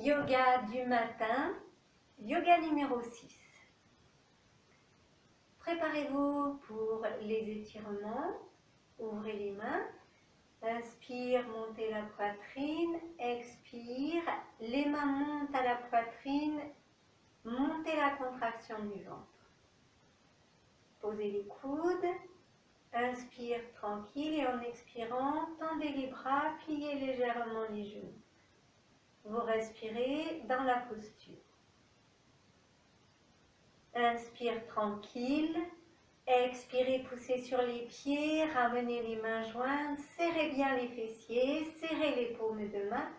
Yoga du matin, yoga numéro 6. Préparez-vous pour les étirements, ouvrez les mains, inspire, montez la poitrine, expire, les mains montent à la poitrine, montez la contraction du ventre. Posez les coudes, inspire tranquille et en expirant, tendez les bras, pliez légèrement les genoux. Vous respirez dans la posture. Inspire tranquille, expirez, poussez sur les pieds, ramenez les mains jointes, serrez bien les fessiers, serrez les paumes de main,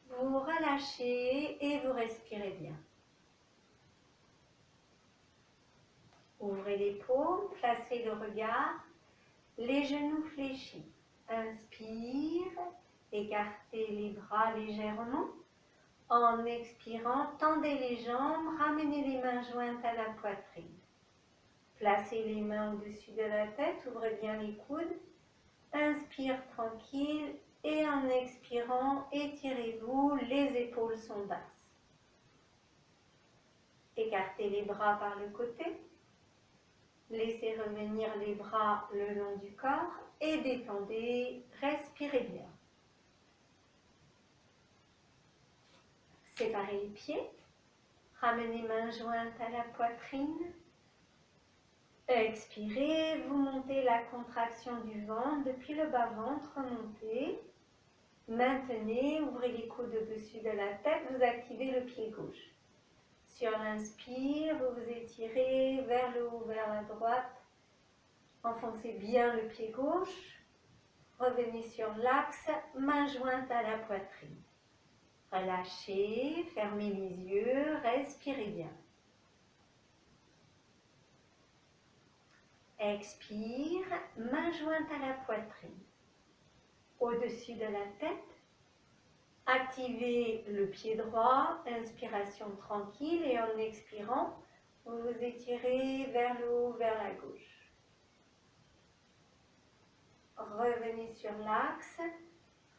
vous relâchez et vous respirez bien. Ouvrez les paumes, placez le regard, les genoux fléchis. Inspire, écartez les bras légèrement. En expirant, tendez les jambes, ramenez les mains jointes à la poitrine. Placez les mains au-dessus de la tête, ouvrez bien les coudes. Inspire tranquille et en expirant, étirez-vous, les épaules sont basses. Écartez les bras par le côté. Laissez revenir les bras le long du corps et détendez, respirez bien. Séparez les pieds, ramenez mains jointes à la poitrine. Expirez, vous montez la contraction du ventre depuis le bas-ventre, remontez. Maintenez, ouvrez les coudes au-dessus de la tête, vous activez le pied gauche. Sur l'inspire, vous vous étirez vers le haut, vers la droite. Enfoncez bien le pied gauche. Revenez sur l'axe, main jointe à la poitrine. Relâchez, fermez les yeux, respirez bien. Expire, main jointe à la poitrine. Au-dessus de la tête, activez le pied droit, inspiration tranquille et en expirant, vous vous étirez vers le haut, vers la gauche. Revenez sur l'axe.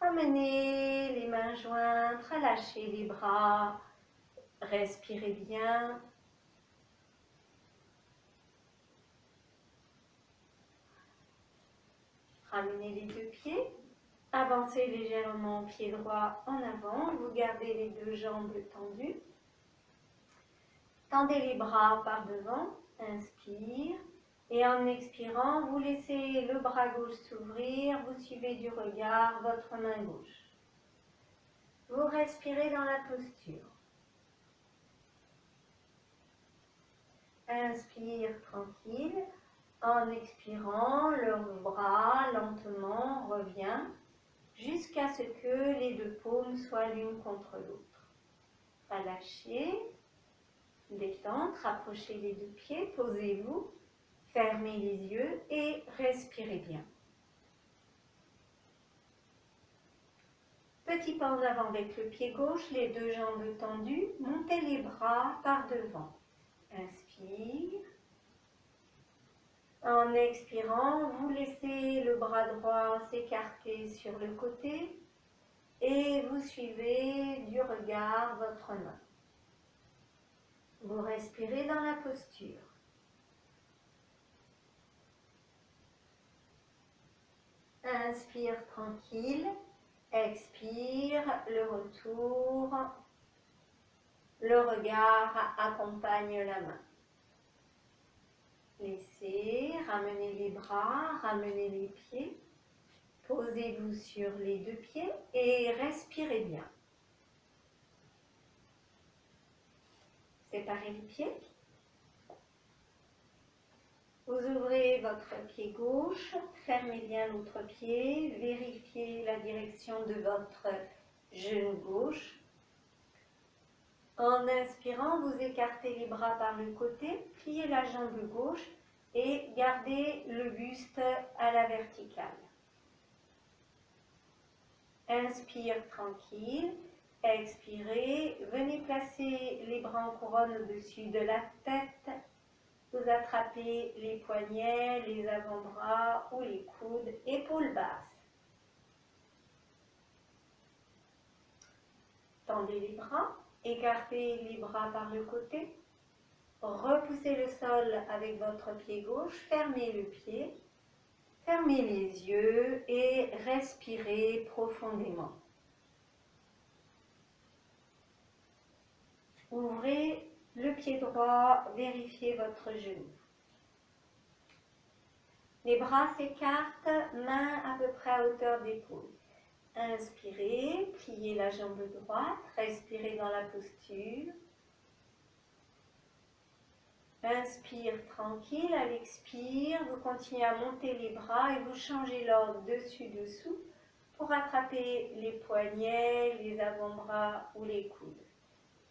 Ramenez les mains jointes, relâchez les bras, respirez bien. Ramenez les deux pieds, avancez légèrement pied droit en avant, vous gardez les deux jambes tendues. Tendez les bras par devant, inspire. Et en expirant, vous laissez le bras gauche s'ouvrir, vous suivez du regard votre main gauche. Vous respirez dans la posture. Inspire tranquille. En expirant, le bras lentement revient jusqu'à ce que les deux paumes soient l'une contre l'autre. Relâchez, détente, rapprochez les deux pieds, posez-vous, fermez les yeux et respirez bien. Petit pas en avant avec le pied gauche, les deux jambes tendues, montez les bras par devant. Inspire. En expirant, vous laissez le bras droit s'écarter sur le côté et vous suivez du regard votre main. Vous respirez dans la posture. Inspire tranquille, expire, le retour, le regard accompagne la main. Laissez, ramenez les bras, ramenez les pieds, posez-vous sur les deux pieds et respirez bien. Séparez les pieds. Vous ouvrez votre pied gauche, fermez bien l'autre pied, vérifiez la direction de votre genou gauche. En inspirant, vous écartez les bras par le côté, pliez la jambe gauche et gardez le buste à la verticale. Inspire tranquille, expirez, venez placer les bras en couronne au-dessus de la tête. Vous attrapez les poignets, les avant-bras ou les coudes, épaules basses. Tendez les bras, écartez les bras par le côté. Repoussez le sol avec votre pied gauche, fermez le pied, fermez les yeux et respirez profondément. Ouvrez le pied droit, vérifiez votre genou. Les bras s'écartent, mains à peu près à hauteur d'épaule. Inspirez, pliez la jambe droite, respirez dans la posture. Inspire tranquille, à l'expire, vous continuez à monter les bras et vous changez l'ordre dessus-dessous pour attraper les poignets, les avant-bras ou les coudes.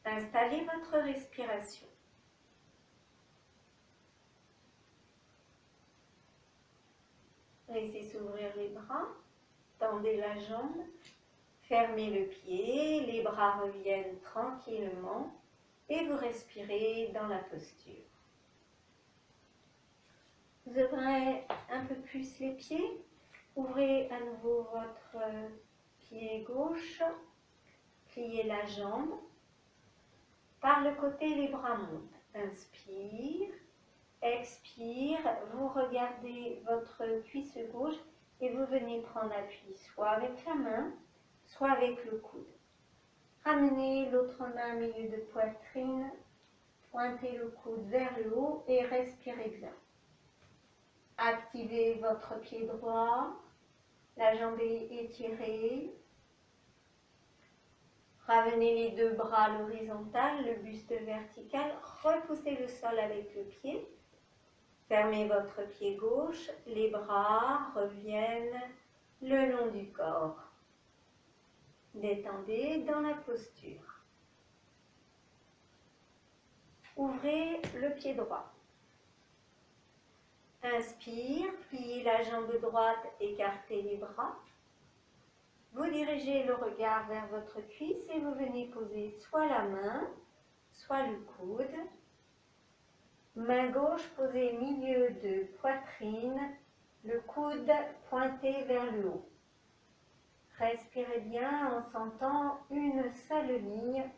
Installez votre respiration. Laissez s'ouvrir les bras, tendez la jambe, fermez le pied, les bras reviennent tranquillement et vous respirez dans la posture. Vous ouvrez un peu plus les pieds, ouvrez à nouveau votre pied gauche, pliez la jambe, par le côté les bras montent. Inspire, expire, vous regardez votre cuisse gauche et vous venez prendre appui soit avec la main, soit avec le coude. Ramenez l'autre main au milieu de poitrine, pointez le coude vers le haut et respirez bien. Activez votre pied droit, la jambe est étirée. Ramenez les deux bras à l'horizontale, le buste vertical, repoussez le sol avec le pied. Fermez votre pied gauche, les bras reviennent le long du corps. Détendez dans la posture. Ouvrez le pied droit. Inspire, pliez la jambe droite, écartez les bras. Vous dirigez le regard vers votre cuisse et vous venez poser soit la main, soit le coude. Main gauche posée au milieu de poitrine, le coude pointé vers le haut. Respirez bien en sentant une seule ligne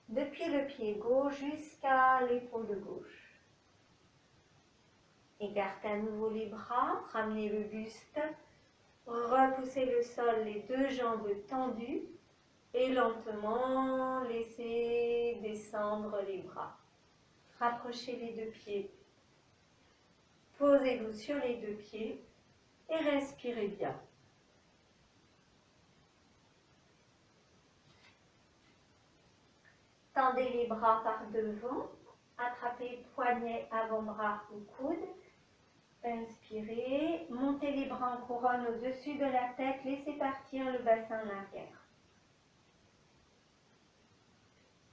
depuis le pied gauche jusqu'à l'épaule gauche. Écartez à nouveau les bras, ramenez le buste, repoussez le sol, les deux jambes tendues et lentement laissez descendre les bras. Rapprochez les deux pieds. Posez-vous sur les deux pieds et respirez bien. Tendez les bras par devant, attrapez poignet, avant-bras ou coude. Inspirez, montez les bras en couronne au-dessus de la tête, laissez partir le bassin en arrière.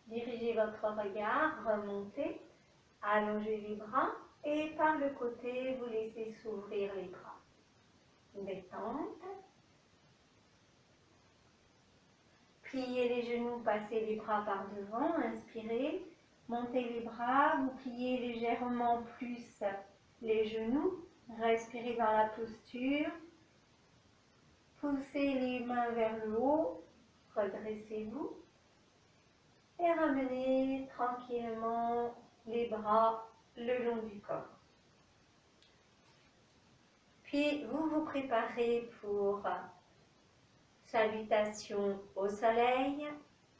Dirigez votre regard, remontez, allongez les bras et par le côté, vous laissez s'ouvrir les bras. Détente. Pliez les genoux, passez les bras par devant, inspirez, montez les bras, vous pliez légèrement plus les genoux, respirez dans la posture, poussez les mains vers le haut, redressez-vous et ramenez tranquillement les bras le long du corps. Puis vous vous préparez pour salutation au soleil,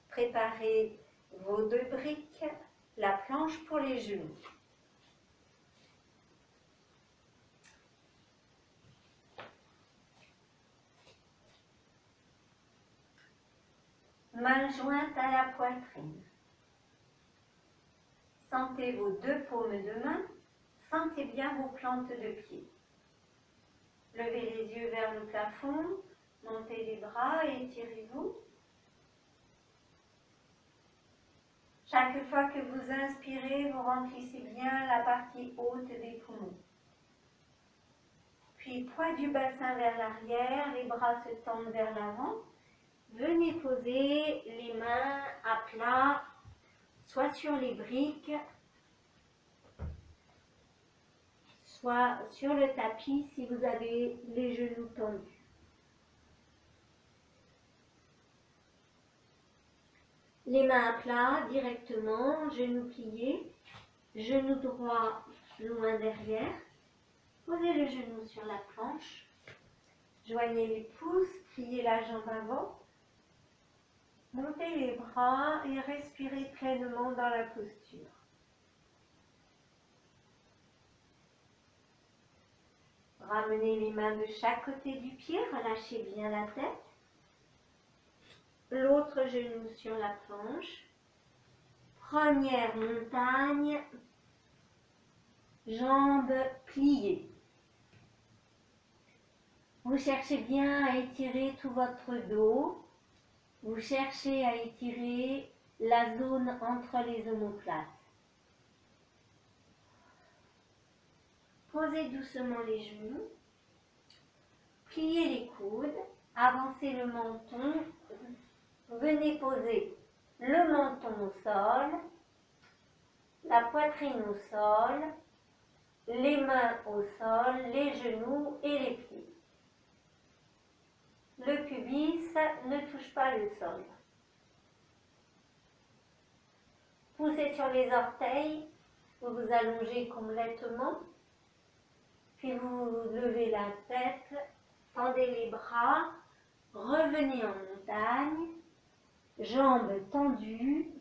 préparez vos deux briques, la planche pour les genoux. Mains jointes à la poitrine. Sentez vos deux paumes de main, sentez bien vos plantes de pied. Levez les yeux vers le plafond, montez les bras et étirez-vous. Chaque fois que vous inspirez, vous remplissez bien la partie haute des poumons. Puis poids du bassin vers l'arrière, les bras se tendent vers l'avant. Venez poser les mains à plat, soit sur les briques, soit sur le tapis si vous avez les genoux tendus. Les mains à plat, directement, genoux pliés, genou droit loin derrière. Posez le genou sur la planche. Joignez les pouces, pliez la jambe avant. Montez les bras et respirez pleinement dans la posture. Ramenez les mains de chaque côté du pied, relâchez bien la tête. L'autre genou sur la planche. Première montagne, jambes pliées. Vous cherchez bien à étirer tout votre dos. Vous cherchez à étirer la zone entre les omoplates. Posez doucement les genoux. Pliez les coudes. Avancez le menton. Venez poser le menton au sol. La poitrine au sol. Les mains au sol. Les genoux et les pieds. Le pubis ne touche pas le sol. Poussez sur les orteils, vous vous allongez complètement, puis vous levez la tête, tendez les bras, revenez en montagne, jambes tendues,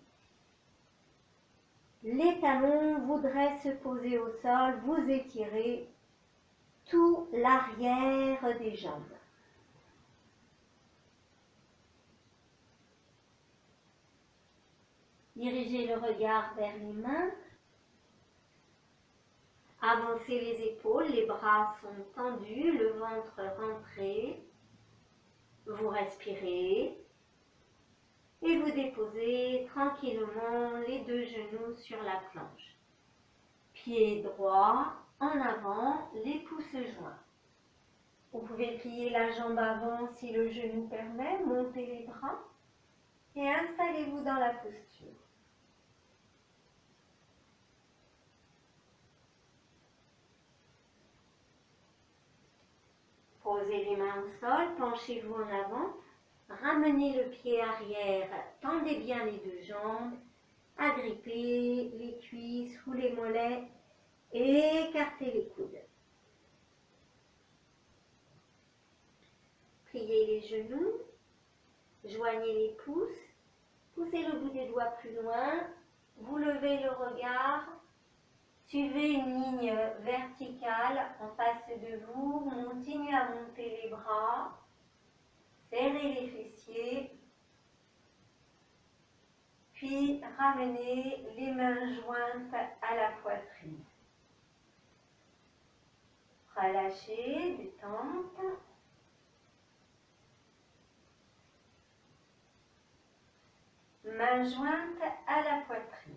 les talons voudraient se poser au sol, vous étirez tout l'arrière des jambes. Dirigez le regard vers les mains. Avancez les épaules, les bras sont tendus, le ventre rentré. Vous respirez et vous déposez tranquillement les deux genoux sur la planche. Pied droit en avant, les pouces joints. Vous pouvez plier la jambe avant si le genou permet, montez les bras et installez-vous dans la posture. Posez les mains au sol, penchez-vous en avant, ramenez le pied arrière, tendez bien les deux jambes, agrippez les cuisses ou les mollets et écartez les coudes. Pliez les genoux, joignez les pouces, poussez le bout des doigts plus loin, vous levez le regard. Suivez une ligne verticale en face de vous, continuez à monter les bras, serrez les fessiers, puis ramenez les mains jointes à la poitrine. Relâchez, détente. Mains jointes à la poitrine.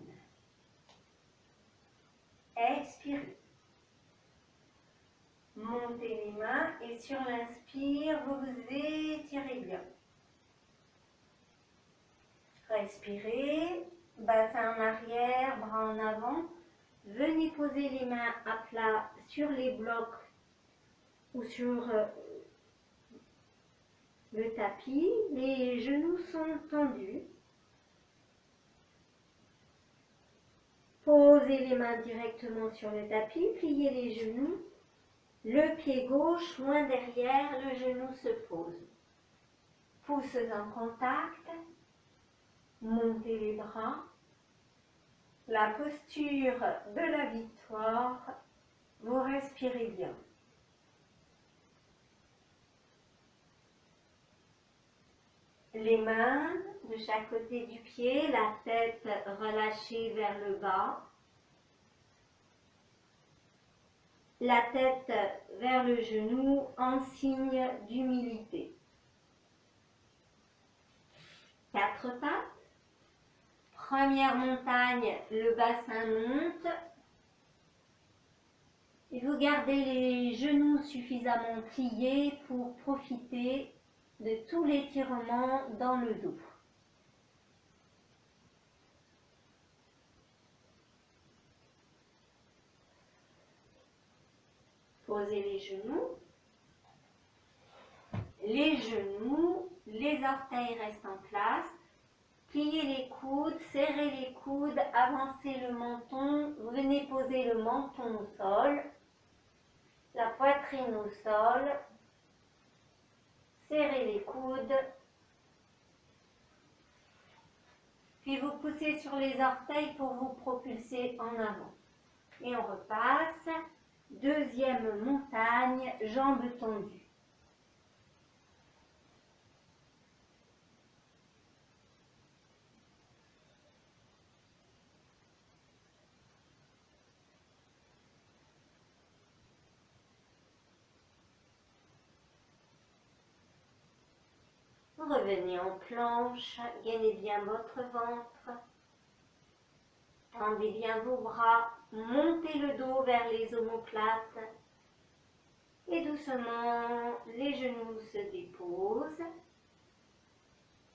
Expirez. Montez les mains et sur l'inspire, vous vous étirez bien. Respirez, bassin en arrière, bras en avant. Venez poser les mains à plat sur les blocs ou sur le tapis. Les genoux sont tendus. Posez les mains directement sur le tapis, pliez les genoux. Le pied gauche loin derrière, le genou se pose. Pouces en contact. Montez les bras. La posture de la victoire. Vous respirez bien. Les mains de chaque côté du pied, la tête relâchée vers le bas. La tête vers le genou en signe d'humilité. 4 pattes. Première montagne, le bassin monte. Et vous gardez les genoux suffisamment pliés pour profiter de tout l'étirement dans le dos. Posez les genoux, les orteils restent en place. Pliez les coudes, serrez les coudes, avancez le menton, venez poser le menton au sol, la poitrine au sol, serrez les coudes, puis vous poussez sur les orteils pour vous propulser en avant. Et on repasse, deuxième montagne, jambes tendues. Revenez en planche, gainez bien votre ventre, tendez bien vos bras, montez le dos vers les omoplates et doucement les genoux se déposent,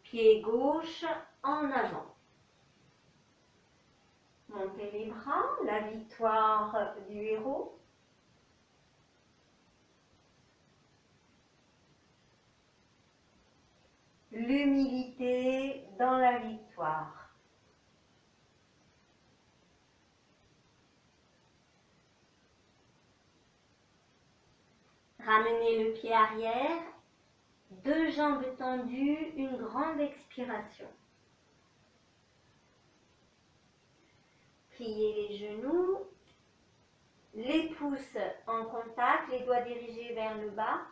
pied gauche en avant. Montez les bras, la victoire du héros. L'humilité dans la victoire. Ramenez le pied arrière, deux jambes tendues, une grande expiration. Pliez les genoux, les pouces en contact, les doigts dirigés vers le bas.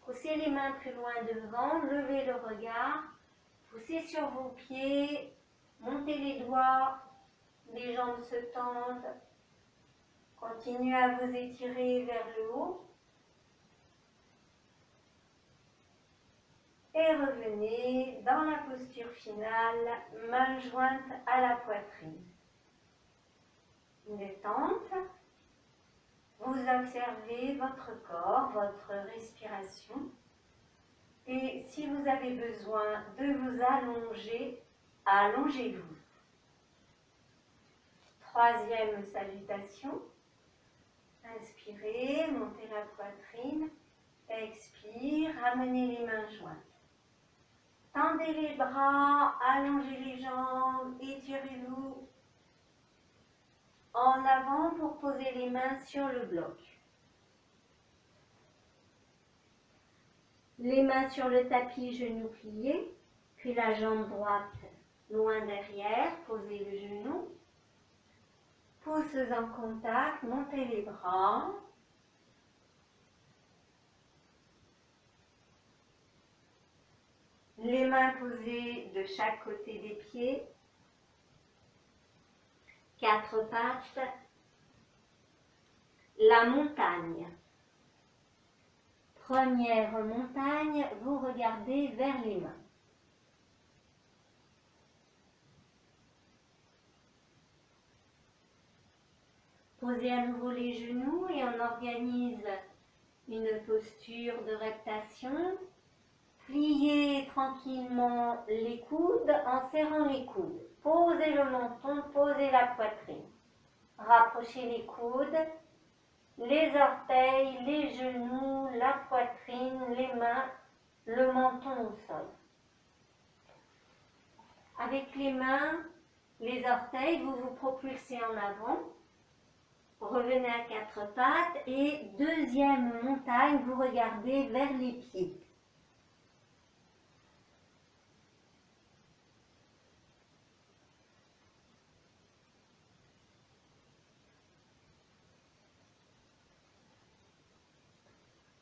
Poussez les mains plus loin devant, levez le regard, poussez sur vos pieds, montez les doigts, les jambes se tendent. Continuez à vous étirer vers le haut. Et revenez dans la posture finale, mains jointes à la poitrine. Détente. Vous observez votre corps, votre respiration. Et si vous avez besoin de vous allonger, allongez-vous. Troisième salutation. Inspirez, montez la poitrine. Expire, ramenez les mains jointes. Tendez les bras, allongez les jambes, étirez-vous en avant pour poser les mains sur le bloc. Les mains sur le tapis, genoux pliés, puis la jambe droite loin derrière, posez le genou. Pouces en contact, montez les bras. Les mains posées de chaque côté des pieds. Quatre pattes. La montagne. Première montagne, vous regardez vers les mains. Posez à nouveau les genoux et on organise une posture de reptation. Pliez tranquillement les coudes en serrant les coudes. Posez le menton, posez la poitrine. Rapprochez les coudes, les orteils, les genoux, la poitrine, les mains, le menton au sol. Avec les mains, les orteils, vous vous propulsez en avant. Revenez à quatre pattes et deuxième montagne, vous regardez vers les pieds.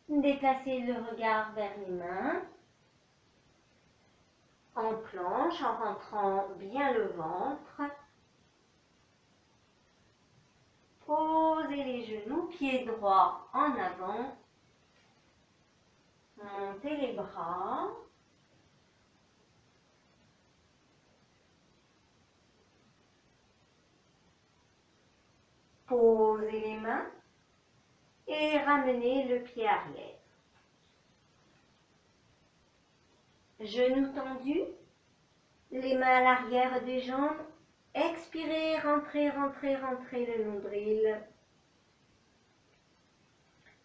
Déplacez le regard vers les mains, en planche, en rentrant bien le ventre. Posez les genoux, pieds droits en avant. Montez les bras. Posez les mains et ramenez le pied arrière. Genoux tendus, les mains à l'arrière des jambes. Expirez, rentrez, rentrez, rentrez le nombril.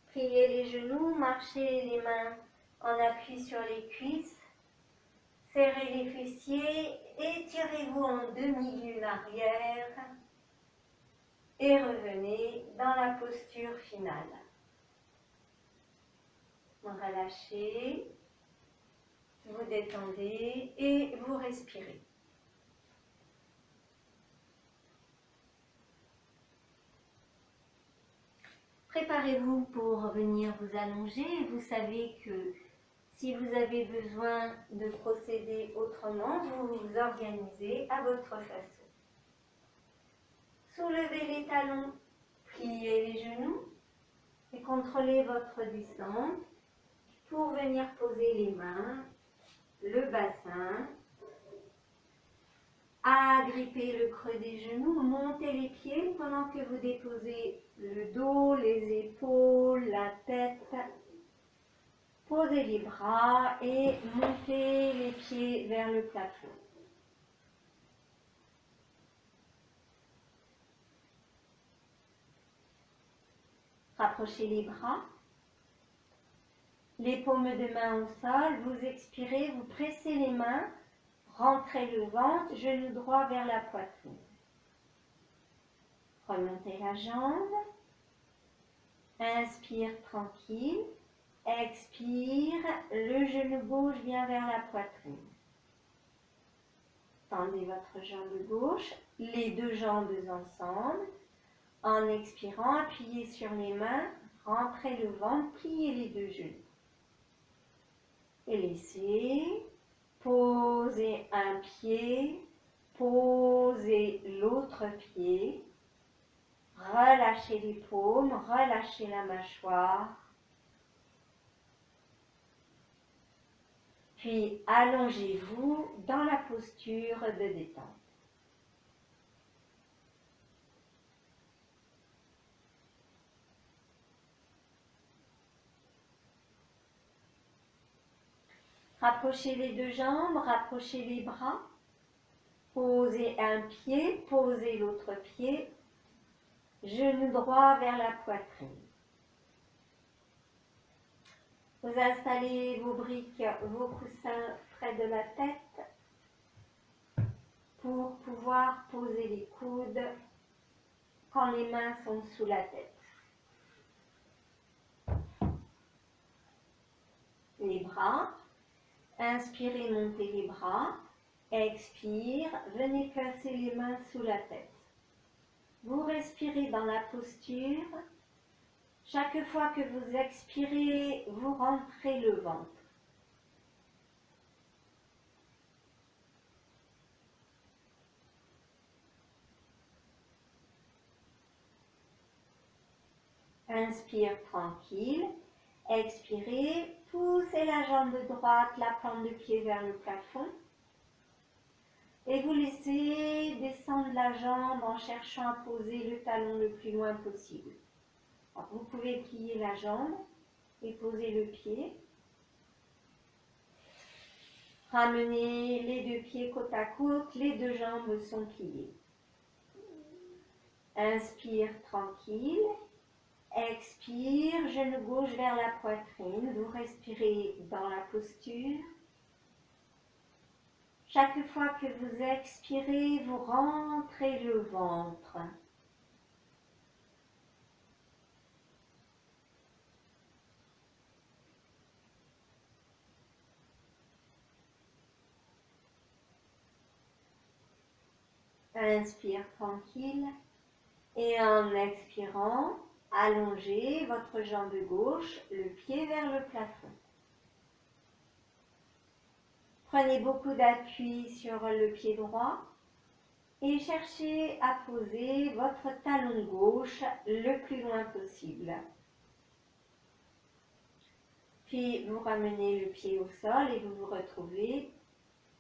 Pliez les genoux, marchez les mains en appui sur les cuisses. Serrez les fessiers, étirez-vous en demi-lune arrière et revenez dans la posture finale. Relâchez, vous détendez et vous respirez. Préparez-vous pour venir vous allonger. Vous savez que si vous avez besoin de procéder autrement, vous vous organisez à votre façon. Soulevez les talons, pliez les genoux et contrôlez votre descente pour venir poser les mains, le bassin, agrippez le creux des genoux, montez les pieds pendant que vous déposez le dos, les épaules, la tête. Posez les bras et montez les pieds vers le plafond. Rapprochez les bras, les paumes de main au sol, vous expirez, vous pressez les mains, rentrez le ventre, genou droit vers la poitrine. Remontez la jambe, inspire tranquille, expire, le genou gauche vient vers la poitrine. Tendez votre jambe gauche, les deux jambes ensemble. En expirant, appuyez sur les mains, rentrez le ventre, pliez les deux genoux. Et laissez, posez un pied, posez l'autre pied, relâchez les paumes, relâchez la mâchoire. Puis allongez-vous dans la posture de détente. Rapprochez les deux jambes, rapprochez les bras. Posez un pied, posez l'autre pied. Genou droit vers la poitrine. Vous installez vos briques, vos coussins près de la tête pour pouvoir poser les coudes quand les mains sont sous la tête. Les bras. Inspirez, montez les bras. Expire, venez placer les mains sous la tête. Vous respirez dans la posture. Chaque fois que vous expirez, vous rentrez le ventre. Inspire tranquille. Expirez, poussez la jambe droite, la plante de pied vers le plafond. Et vous laissez descendre la jambe en cherchant à poser le talon le plus loin possible. Alors, vous pouvez plier la jambe et poser le pied. Ramenez les deux pieds côte à côte, les deux jambes sont pliées. Inspire tranquille. Expire, genou gauche vers la poitrine. Vous respirez dans la posture. Chaque fois que vous expirez, vous rentrez le ventre. Inspire tranquille. Et en expirant, allongez votre jambe gauche, le pied vers le plafond. Prenez beaucoup d'appui sur le pied droit et cherchez à poser votre talon gauche le plus loin possible. Puis vous ramenez le pied au sol et vous vous retrouvez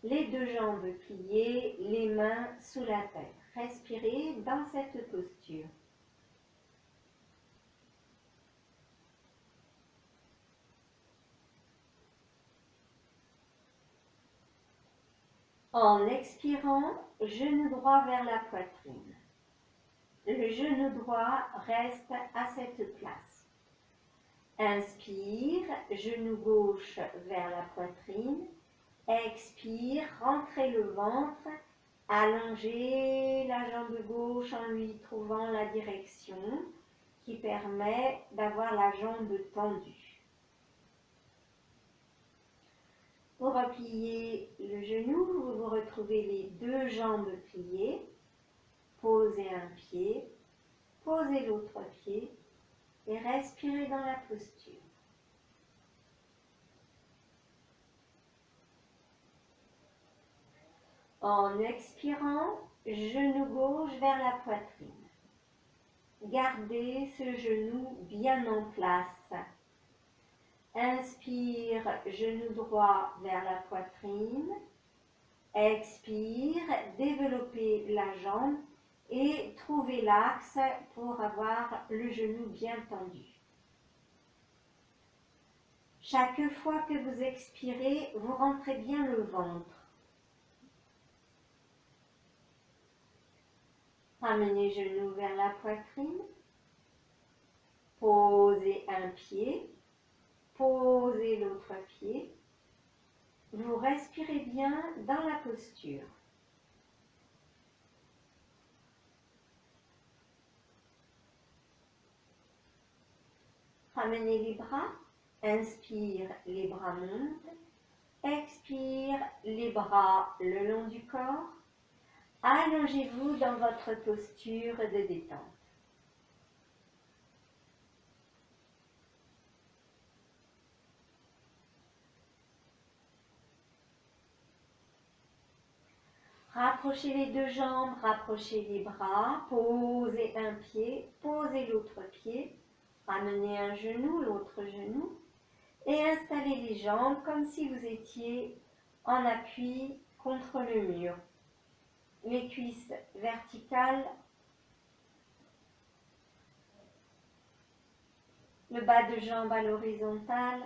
les deux jambes pliées, les mains sous la tête. Respirez dans cette posture. En expirant, genou droit vers la poitrine. Le genou droit reste à cette place. Inspire, genou gauche vers la poitrine. Expire, rentrez le ventre, allongez la jambe gauche en lui trouvant la direction qui permet d'avoir la jambe tendue. Vous repliez le genou, vous vous retrouvez les deux jambes pliées, posez un pied, posez l'autre pied et respirez dans la posture. En expirant, genou gauche vers la poitrine. Gardez ce genou bien en place. Inspire, genou droit vers la poitrine. Expire, développez la jambe et trouvez l'axe pour avoir le genou bien tendu. Chaque fois que vous expirez, vous rentrez bien le ventre. Ramenez genou vers la poitrine. Posez un pied. Posez l'autre pied. Vous respirez bien dans la posture. Ramenez les bras. Inspire, les bras montent. Expire, les bras le long du corps. Allongez-vous dans votre posture de détente. Rapprochez les deux jambes, rapprochez les bras, posez un pied, posez l'autre pied, ramenez un genou, l'autre genou, et installez les jambes comme si vous étiez en appui contre le mur. Les cuisses verticales, le bas de jambe à l'horizontale.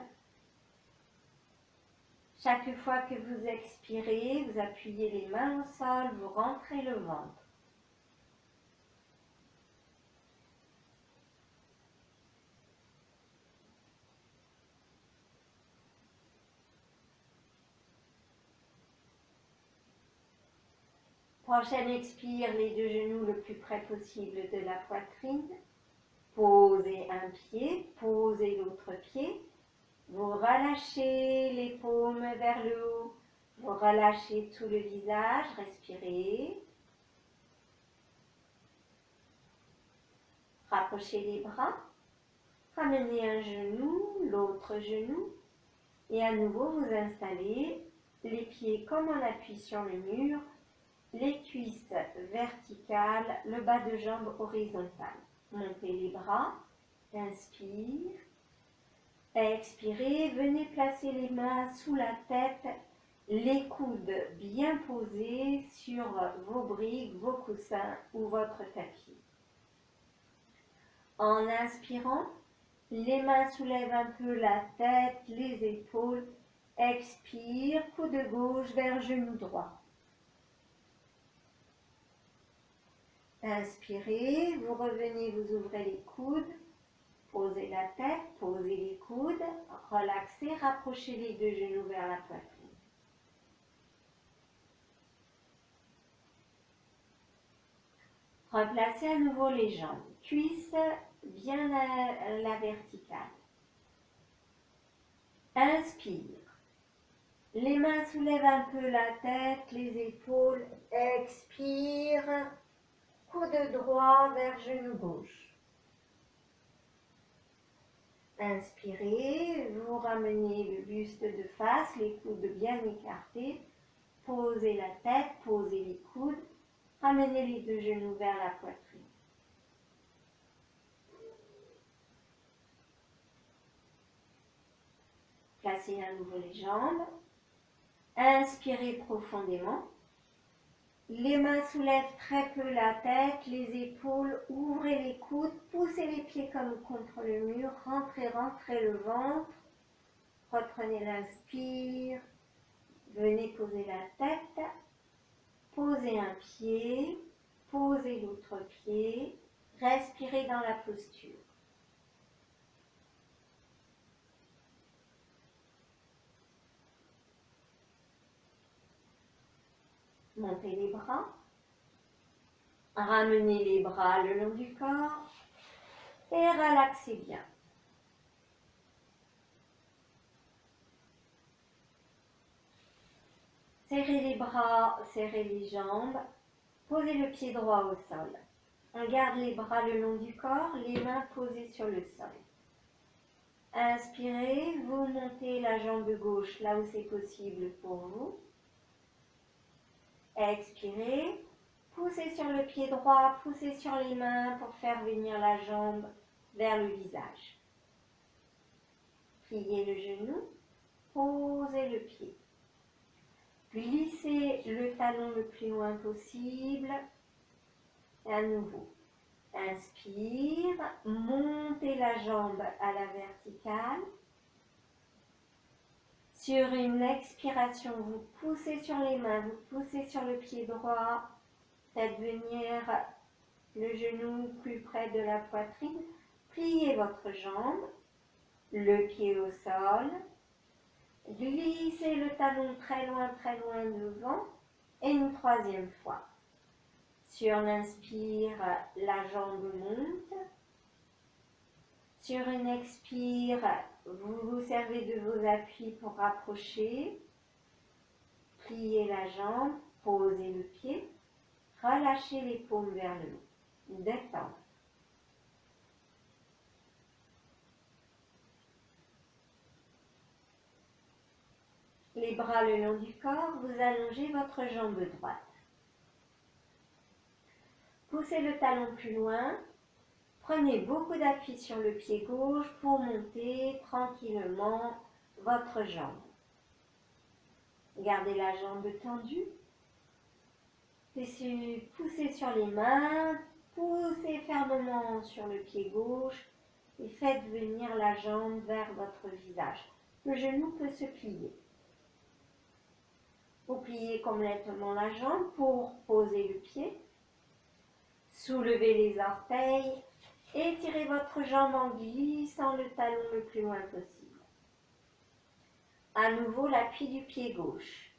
Chaque fois que vous expirez, vous appuyez les mains au sol, vous rentrez le ventre. Prochaine expire, les deux genoux le plus près possible de la poitrine. Posez un pied, posez l'autre pied. Vous relâchez les paumes vers le haut. Vous relâchez tout le visage, respirez. Rapprochez les bras. Ramenez un genou, l'autre genou. Et à nouveau, vous installez les pieds comme en appui sur le mur. Les cuisses verticales, le bas de jambe horizontal. Montez les bras, inspire, expirez, venez placer les mains sous la tête, les coudes bien posés sur vos briques, vos coussins ou votre tapis. En inspirant, les mains soulèvent un peu la tête, les épaules, expire, coude gauche vers genou droit. Inspirez, vous revenez, vous ouvrez les coudes, posez la tête, posez les coudes, relaxez, rapprochez les deux genoux vers la poitrine. Replacez à nouveau les jambes, cuisses bien à la verticale. Inspire. Les mains soulèvent un peu la tête, les épaules, expire. Coude droit vers genou gauche. Inspirez, vous ramenez le buste de face, les coudes bien écartés. Posez la tête, posez les coudes. Ramenez les deux genoux vers la poitrine. Placez à nouveau les jambes. Inspirez profondément. Les mains soulèvent très peu la tête, les épaules, ouvrez les coudes, poussez les pieds comme contre le mur, rentrez le ventre, reprenez l'inspire, venez poser la tête, posez un pied, posez l'autre pied, respirez dans la posture. Montez les bras. Ramenez les bras le long du corps et relaxez bien. Serrez les bras, serrez les jambes. Posez le pied droit au sol. On garde les bras le long du corps, les mains posées sur le sol. Inspirez, vous montez la jambe gauche là où c'est possible pour vous. Expirez, poussez sur le pied droit, poussez sur les mains pour faire venir la jambe vers le visage. Pliez le genou, posez le pied. Glissez le talon le plus loin possible. Et à nouveau, inspire, montez la jambe à la verticale. Sur une expiration, vous poussez sur les mains, vous poussez sur le pied droit. Faites venir le genou plus près de la poitrine. Pliez votre jambe, le pied au sol. Glissez le talon très loin devant. Et une troisième fois. Sur l'inspire, la jambe monte. Sur une expire, vous vous servez de vos appuis pour rapprocher. Pliez la jambe, posez le pied. Relâchez les paumes vers le haut. Détendre. Les bras le long du corps, vous allongez votre jambe droite. Poussez le talon plus loin. Prenez beaucoup d'appui sur le pied gauche pour monter tranquillement votre jambe. Gardez la jambe tendue. Poussez sur les mains, poussez fermement sur le pied gauche et faites venir la jambe vers votre visage. Le genou peut se plier. Vous pliez complètement la jambe pour poser le pied. Soulevez les orteils. Étirez votre jambe en glissant le talon le plus loin possible. À nouveau, l'appui du pied gauche.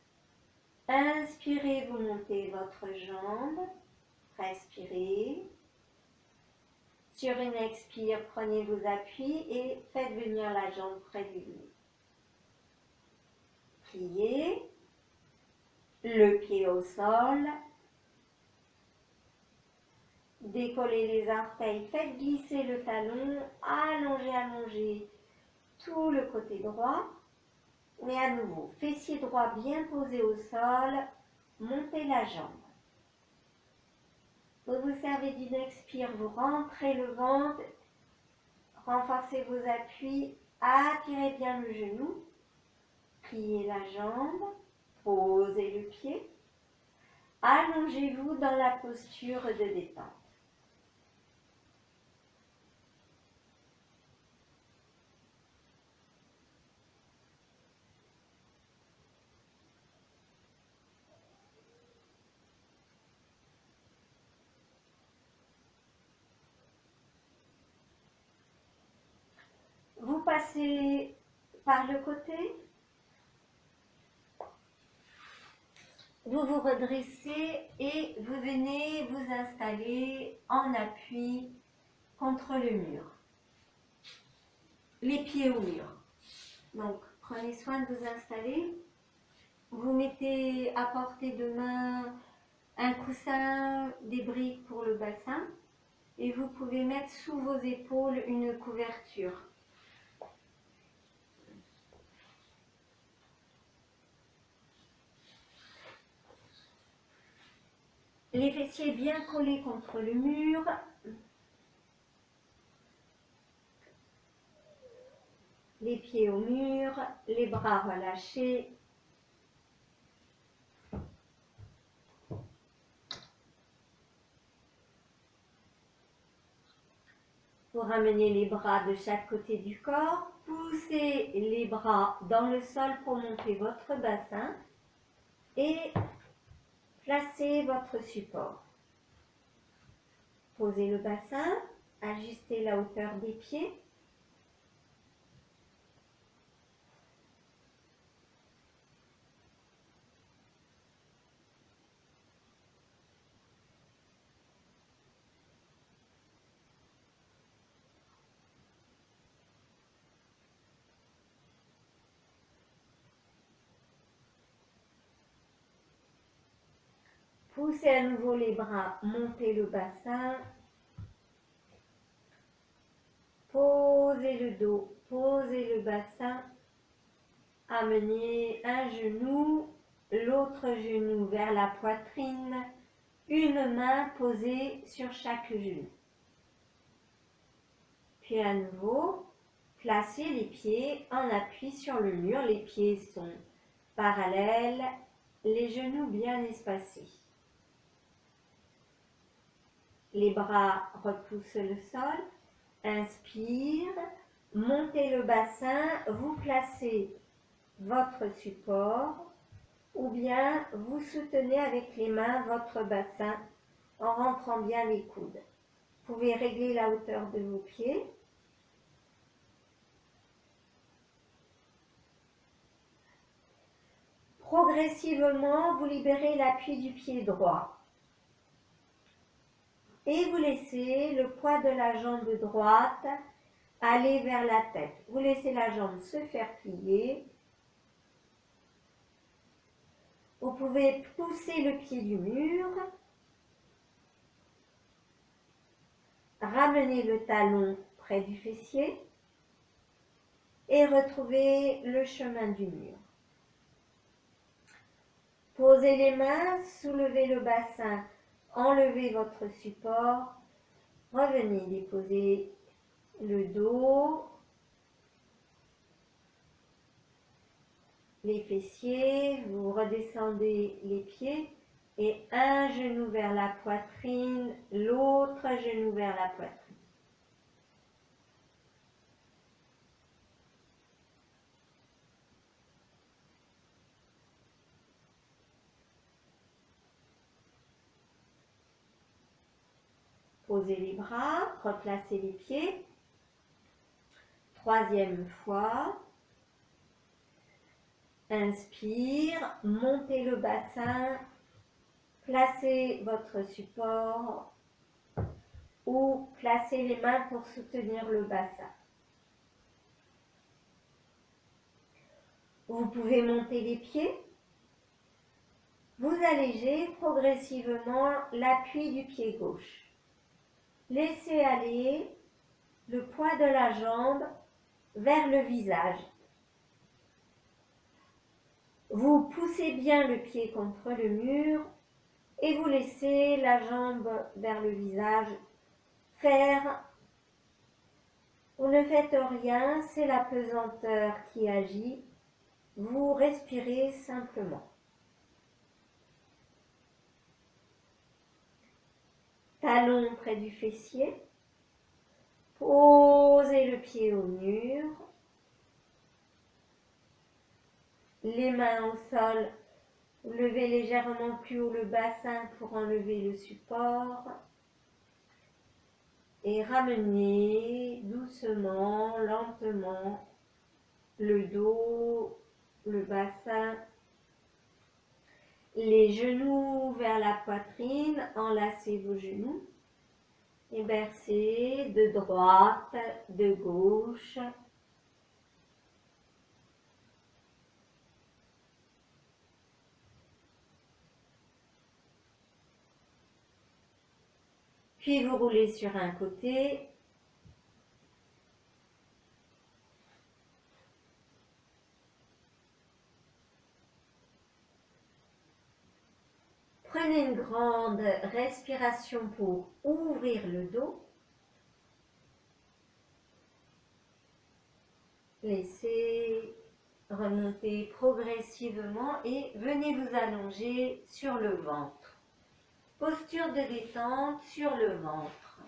Inspirez, vous montez votre jambe. Respirez. Sur une expire, prenez vos appuis et faites venir la jambe près du genou. Pliez. Le pied au sol. Décollez les orteils, faites glisser le talon, allongez tout le côté droit. Et à nouveau, fessier droit bien posé au sol, montez la jambe. Vous vous servez d'une expire, vous rentrez le ventre, renforcez vos appuis, attirez bien le genou, pliez la jambe, posez le pied, allongez-vous dans la posture de détente. Vous passez par le côté, vous vous redressez et vous venez vous installer en appui contre le mur, les pieds au mur. Donc prenez soin de vous installer, vous mettez à portée de main un coussin, des briques pour le bassin et vous pouvez mettre sous vos épaules une couverture. Les fessiers bien collés contre le mur. Les pieds au mur, les bras relâchés. Vous ramenez les bras de chaque côté du corps. Poussez les bras dans le sol pour monter votre bassin. Et placez votre support. Posez le bassin, ajustez la hauteur des pieds. Poussez à nouveau les bras, montez le bassin. Posez le dos, posez le bassin. Amenez un genou, l'autre genou vers la poitrine. Une main posée sur chaque genou. Puis à nouveau, placez les pieds en appui sur le mur. Les pieds sont parallèles, les genoux bien espacés. Les bras repoussent le sol. Inspire, montez le bassin, vous placez votre support ou bien vous soutenez avec les mains votre bassin en rentrant bien les coudes. Vous pouvez régler la hauteur de vos pieds. Progressivement, vous libérez l'appui du pied droit. Et vous laissez le poids de la jambe droite aller vers la tête. Vous laissez la jambe se faire plier. Vous pouvez pousser le pied du mur. Ramener le talon près du fessier. Et retrouver le chemin du mur. Posez les mains, soulevez le bassin, enlevez votre support. Revenez déposer le dos, les fessiers, vous redescendez les pieds et un genou vers la poitrine, l'autre genou vers la poitrine. Posez les bras, replacez les pieds. Troisième fois. Inspire, montez le bassin, placez votre support ou placez les mains pour soutenir le bassin. Vous pouvez monter les pieds. Vous allégez progressivement l'appui du pied gauche. Laissez aller le poids de la jambe vers le visage. Vous poussez bien le pied contre le mur et vous laissez la jambe vers le visage faire. Vous ne faites rien, c'est la pesanteur qui agit. Vous respirez simplement. Talon près du fessier. Posez le pied au mur. Les mains au sol. Levez légèrement plus haut le bassin pour enlever le support. Et ramenez doucement, lentement, le dos, le bassin. Les genoux vers la poitrine, enlacez vos genoux et bercez de droite, de gauche. Puis vous roulez sur un côté. Prenez une grande respiration pour ouvrir le dos. Laissez remonter progressivement et venez vous allonger sur le ventre. Posture de détente sur le ventre.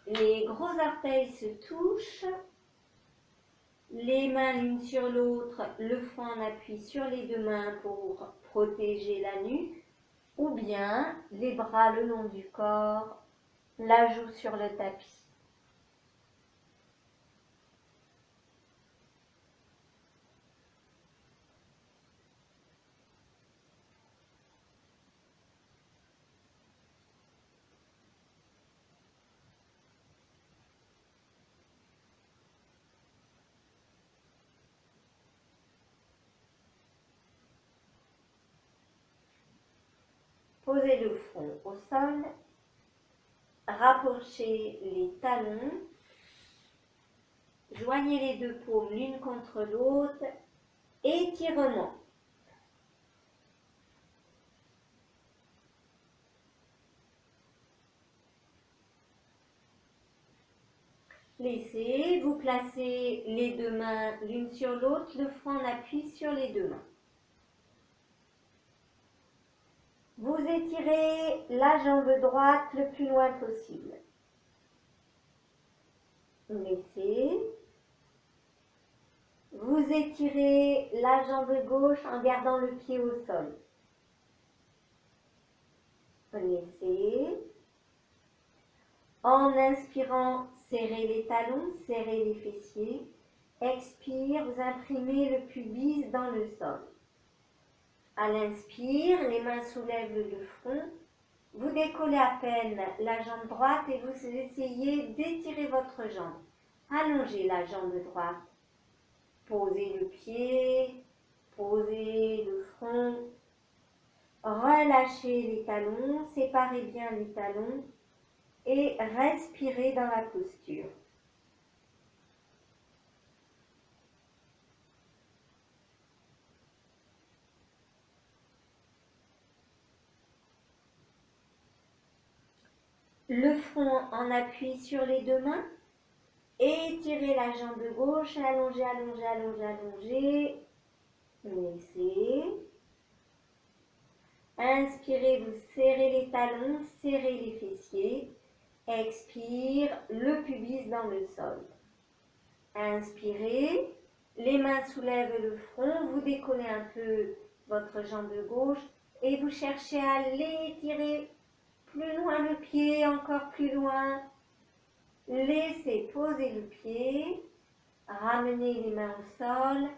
Les gros orteils se touchent. Les mains l'une sur l'autre, le front en appui sur les deux mains pour protéger la nuque, ou bien les bras le long du corps, la joue sur le tapis. Posez le front au sol. Rapprochez les talons. Joignez les deux paumes l'une contre l'autre. Étirement. Laissez, vous placez les deux mains l'une sur l'autre, le front en appui sur les deux mains. Vous étirez la jambe droite le plus loin possible. Laissez. Vous étirez la jambe gauche en gardant le pied au sol. Laissez. En inspirant, serrez les talons, serrez les fessiers. Expire, vous imprimez le pubis dans le sol. À l'inspire, les mains soulèvent le front. Vous décollez à peine la jambe droite et vous essayez d'étirer votre jambe. Allongez la jambe droite. Posez le pied, posez le front. Relâchez les talons, séparez bien les talons et respirez dans la posture. Le front en appui sur les deux mains. Étirez la jambe gauche, allongez, allongez, allongez, allongez. Laissez. Inspirez, vous serrez les talons, serrez les fessiers. Expire, le pubis dans le sol. Inspirez, les mains soulèvent le front, vous décollez un peu votre jambe gauche et vous cherchez à l'étirer plus loin le pied, encore plus loin. Laissez poser le pied, ramenez les mains au sol.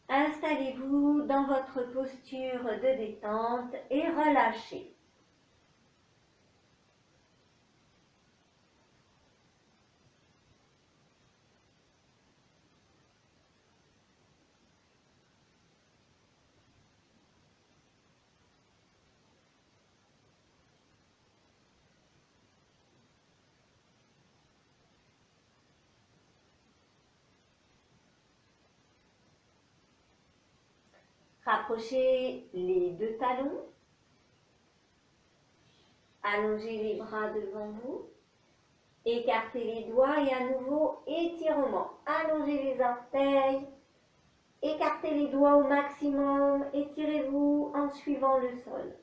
Installez-vous dans votre posture de détente et relâchez. Rapprochez les deux talons. Allongez les bras devant vous. Écartez les doigts et à nouveau étirement. Allongez les orteils. Écartez les doigts au maximum. Étirez-vous en suivant le sol.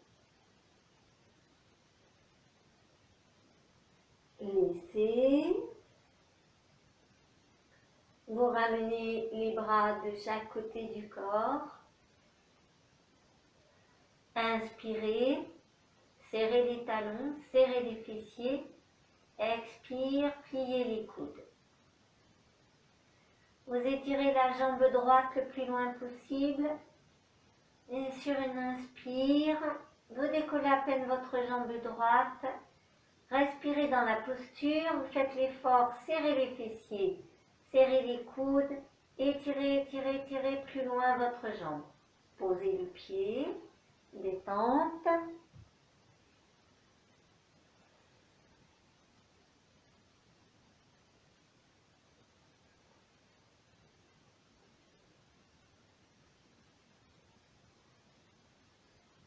Laissez. Vous ramenez les bras de chaque côté du corps. Inspirez. Serrez les talons, serrez les fessiers. Expire, pliez les coudes. Vous étirez la jambe droite le plus loin possible. Et sur une inspire, vous décollez à peine votre jambe droite. Respirez dans la posture, vous faites l'effort, serrez les fessiers, serrez les coudes, étirez, étirez, étirez plus loin votre jambe. Posez le pied, détente.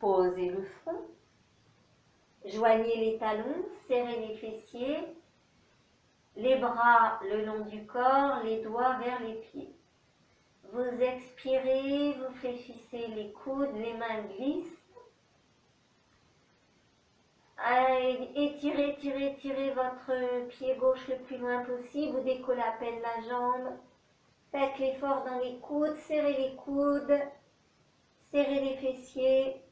Posez le front. Joignez les talons, serrez les fessiers, les bras le long du corps, les doigts vers les pieds. Vous expirez, vous fléchissez les coudes, les mains glissent. Étirez, étirez, étirez votre pied gauche le plus loin possible. Vous décollez à peine la jambe. Faites l'effort dans les coudes, serrez les coudes, serrez les fessiers.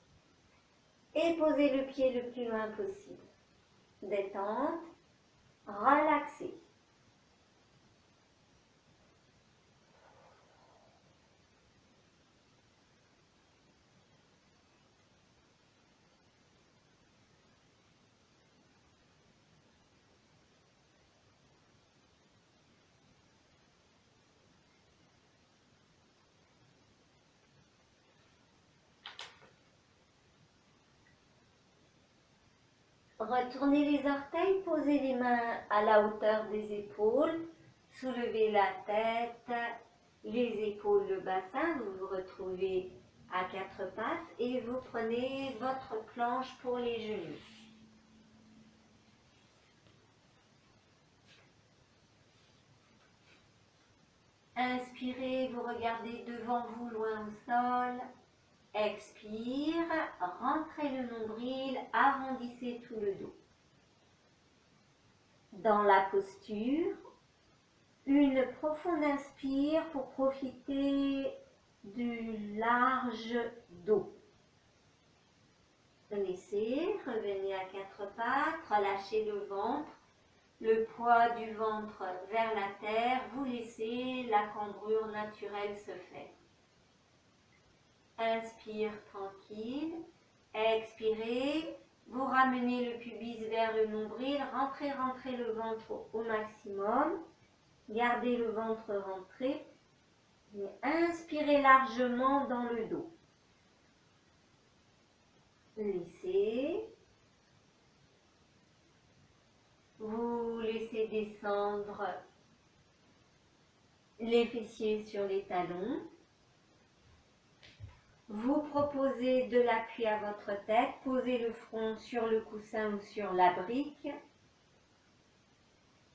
Et posez le pied le plus loin possible. Détente, relaxez. Retournez les orteils, posez les mains à la hauteur des épaules, soulevez la tête, les épaules, le bassin, vous vous retrouvez à quatre pattes et vous prenez votre planche pour les genoux. Inspirez, vous regardez devant vous, loin au sol. Expire, rentrez le nombril, arrondissez tout le dos. Dans la posture, une profonde inspire pour profiter du large dos. Laissez, revenez à quatre pattes, relâchez le ventre, le poids du ventre vers la terre, vous laissez la cambrure naturelle se faire. Inspire tranquille, expirez, vous ramenez le pubis vers le nombril, rentrez le ventre au maximum, gardez le ventre rentré, et inspirez largement dans le dos. Laissez, vous laissez descendre les fessiers sur les talons. Vous proposez de l'appui à votre tête, posez le front sur le coussin ou sur la brique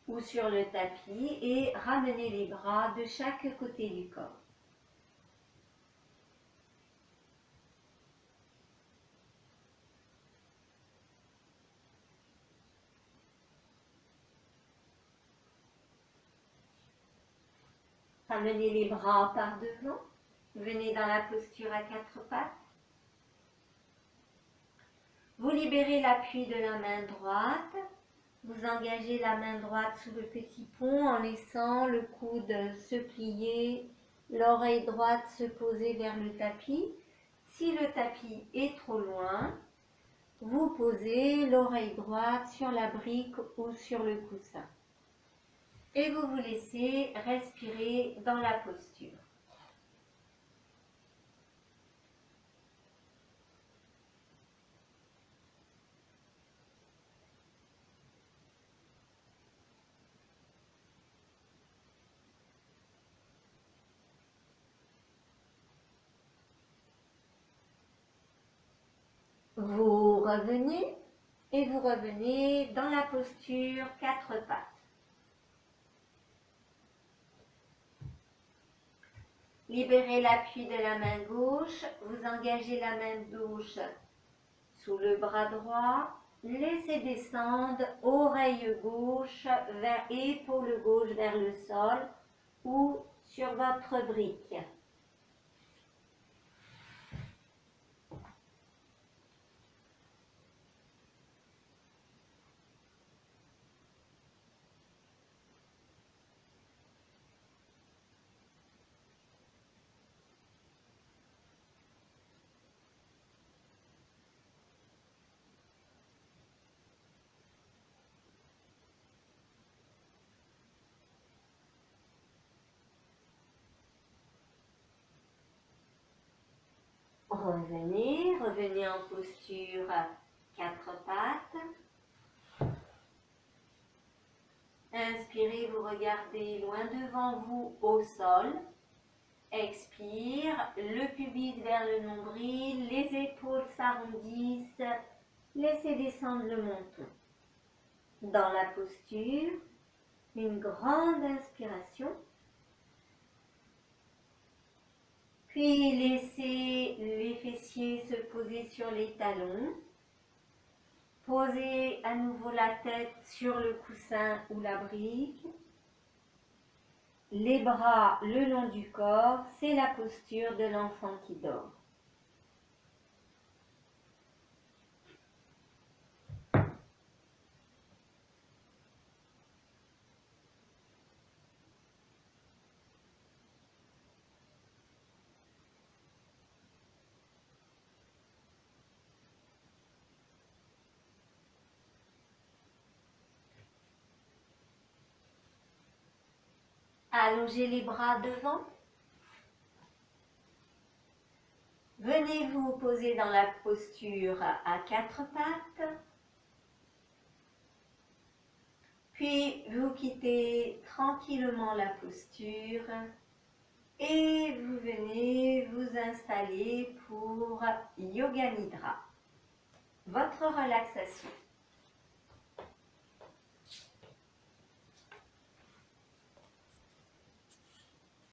ou sur le tapis et ramenez les bras de chaque côté du corps. Ramenez les bras par devant. Venez dans la posture à quatre pattes. Vous libérez l'appui de la main droite. Vous engagez la main droite sous le petit pont en laissant le coude se plier, l'oreille droite se poser vers le tapis. Si le tapis est trop loin, vous posez l'oreille droite sur la brique ou sur le coussin. Et vous vous laissez respirer dans la posture. Vous revenez et vous revenez dans la posture quatre pattes. Libérez l'appui de la main gauche, vous engagez la main gauche sous le bras droit, laissez descendre oreille gauche vers épaule gauche vers le sol ou sur votre brique. Revenez en posture quatre pattes. Inspirez, vous regardez loin devant vous au sol. Expire, le pubis vers le nombril, les épaules s'arrondissent. Laissez descendre le menton. Dans la posture, une grande inspiration. Puis laissez les fessiers se poser sur les talons. Posez à nouveau la tête sur le coussin ou la brique. Les bras le long du corps, c'est la posture de l'enfant qui dort. Allongez les bras devant. Venez vous poser dans la posture à quatre pattes. Puis vous quittez tranquillement la posture et vous venez vous installer pour Yoga Nidra, votre relaxation.